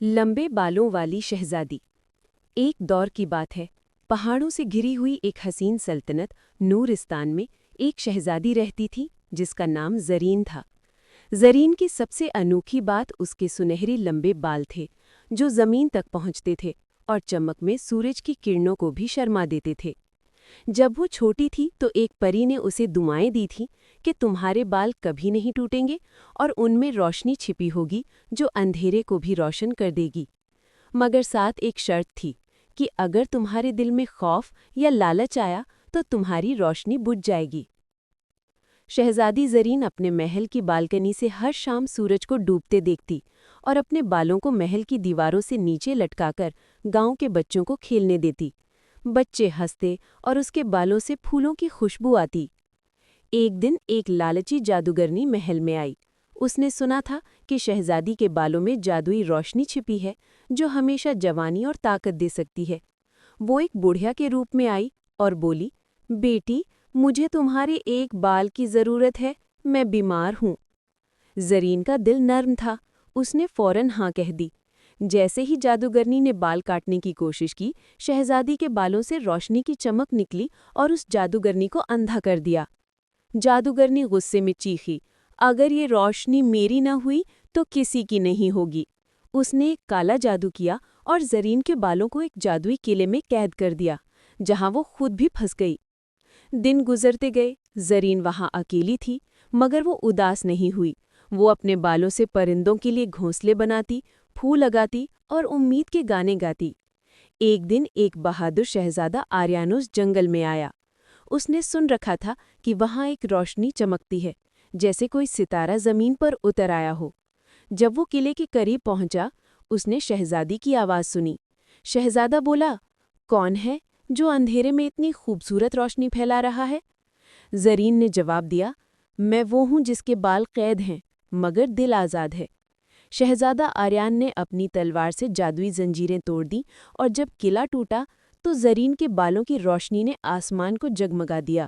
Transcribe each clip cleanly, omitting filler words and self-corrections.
لمبے بالوں والی شہزادی۔ ایک دور کی بات ہے، پہاڑوں سے گھری ہوئی ایک حسین سلطنت نورستان میں ایک شہزادی رہتی تھی جس کا نام زرین تھا۔ زرین کی سب سے انوکھی بات اس کے سنہری لمبے بال تھے جو زمین تک پہنچتے تھے اور چمک میں سورج کی کرنوں کو بھی شرما دیتے تھے۔ جب وہ چھوٹی تھی تو ایک پری نے اسے دعائیں دی تھیں کہ تمہارے بال کبھی نہیں ٹوٹیں گے اور ان میں روشنی چھپی ہوگی جو اندھیرے کو بھی روشن کر دے گی، مگر ساتھ ایک شرط تھی کہ اگر تمہارے دل میں خوف یا لالچ آیا تو تمہاری روشنی بجھ جائے گی۔ شہزادی زرین اپنے محل کی بالکنی سے ہر شام سورج کو ڈوبتے دیکھتی اور اپنے بالوں کو محل کی دیواروں سے نیچے لٹکا کر گاؤں کے بچوں کو کھیلنے دیتی۔ بچے ہنستے اور اس کے بالوں سے پھولوں کی خوشبو آتی۔ ایک دن ایک لالچی جادوگرنی محل میں آئی۔ اس نے سنا تھا کہ شہزادی کے بالوں میں جادوئی روشنی چھپی ہے جو ہمیشہ جوانی اور طاقت دے سکتی ہے۔ وہ ایک بوڑھیا کے روپ میں آئی اور بولی، بیٹی، مجھے تمہارے ایک بال کی ضرورت ہے، میں بیمار ہوں۔ زرین کا دل نرم تھا، اس نے فوراً ہاں کہہ دی۔ جیسے ہی جادوگرنی نے بال کاٹنے کی کوشش کی، شہزادی کے بالوں سے روشنی کی چمک نکلی اور اس جادوگرنی کو اندھا کر دیا۔ جادوگرنی غصے میں چیخی، اگر یہ روشنی میری نہ ہوئی تو کسی کی نہیں ہوگی۔ اس نے ایک کالا جادو کیا اور زرین کے بالوں کو ایک جادوئی قلعے میں قید کر دیا، جہاں وہ خود بھی پھنس گئی۔ دن گزرتے گئے، زرین وہاں اکیلی تھی، مگر وہ اداس نہیں ہوئی۔ وہ اپنے بالوں سے پرندوں کے لیے گھونسلے بناتی، پھول لگاتی اور امید کے گانے گاتی۔ ایک دن ایک بہادر شہزادہ آریانوس جنگل میں آیا۔ اس نے سن رکھا تھا کہ وہاں ایک روشنی چمکتی ہے، جیسے کوئی ستارہ زمین پر اتر آیا ہو۔ جب وہ قلعے کے قریب پہنچا، اس نے شہزادی کی آواز سنی۔ شہزادہ بولا، کون ہے جو اندھیرے میں اتنی خوبصورت روشنی پھیلا رہا ہے؟ زرین نے جواب دیا، میں وہ ہوں جس کے بال قید ہیں مگر دل آزاد ہے۔ شہزادہ آریان نے اپنی تلوار سے جادوئی زنجیریں توڑ دیں اور جب قلعہ ٹوٹا تو زرین کے بالوں کی روشنی نے آسمان کو جگمگا دیا۔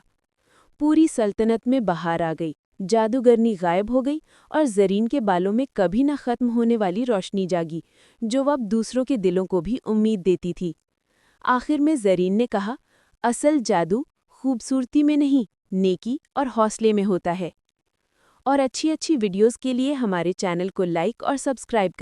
پوری سلطنت میں بہار آ گئی، جادوگرنی غائب ہو گئی اور زرین کے بالوں میں کبھی نہ ختم ہونے والی روشنی جاگی جو اب دوسروں کے دلوں کو بھی امید دیتی تھی۔ آخر میں زرین نے کہا، اصل جادو خوبصورتی میں نہیں، نیکی اور حوصلے میں ہوتا ہے۔ اور اچھی ویڈیوز کے لیے ہمارے چینل کو لائک اور سبسکرائب کریں۔